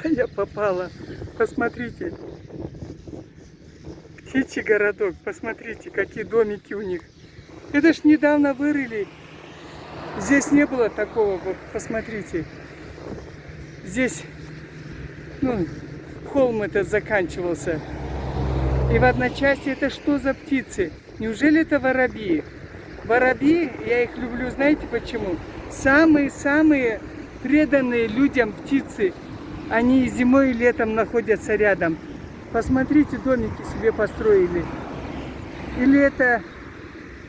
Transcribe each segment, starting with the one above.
Куда я попала? Посмотрите. Птичий городок. Посмотрите, какие домики у них. Это ж недавно вырыли. Здесь не было такого. Вот посмотрите. Здесь, ну, холм этот заканчивался. И в одночасье это что за птицы? Неужели это воробьи? Воробьи, я их люблю, знаете почему? Самые-самые преданные людям птицы. Они и зимой, и летом находятся рядом. Посмотрите, домики себе построили. Или это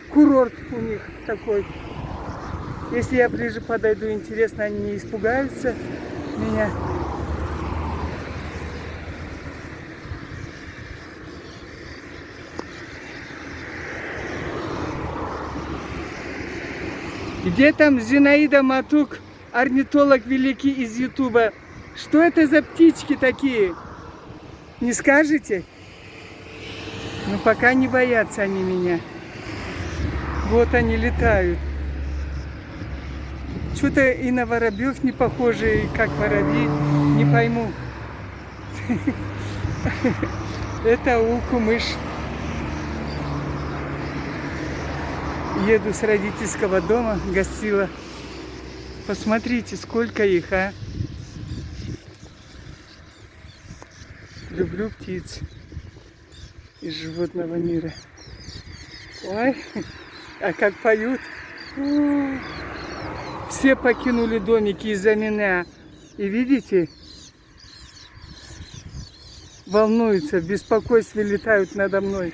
курорт у них такой. Если я ближе подойду, интересно, они не испугаются меня. Где там Зинаида Матук, орнитолог великий из Ютуба? Что это за птички такие? Не скажете? Ну пока не боятся они меня. Вот они летают. Что-то и на воробьев не похожи, как воробьи. Не пойму. Это улку-мышь. Еду с родительского дома, гостила. Посмотрите, сколько их, а. Люблю птиц из животного мира. Ой, а как поют. Все покинули домики из-за меня. И видите, волнуются, в беспокойстве летают надо мной.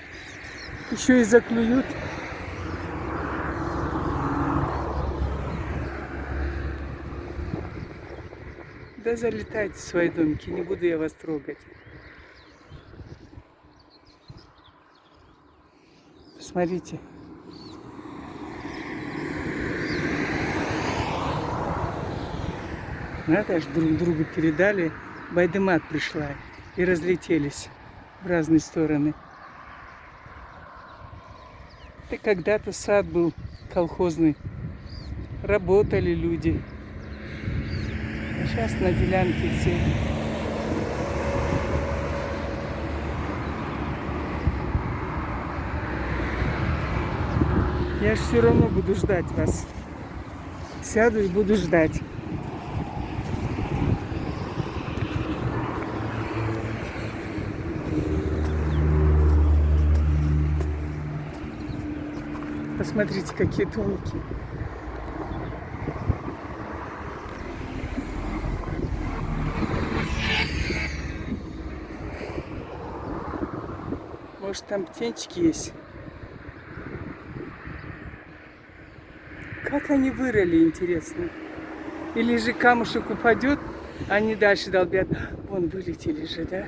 Еще и заклюют. Да залетайте в свои домики, не буду я вас трогать. Посмотрите. Надо ж друг другу передали. Байдемат пришла и разлетелись в разные стороны. Это когда-то сад был колхозный. Работали люди. А сейчас на делянке все. Я же все равно буду ждать вас. Сяду и буду ждать. Посмотрите, какие домики. Может, там птенчики есть? Как они вырыли, интересно? Или же камушек упадет, они дальше долбят. Вон вылетели же, да?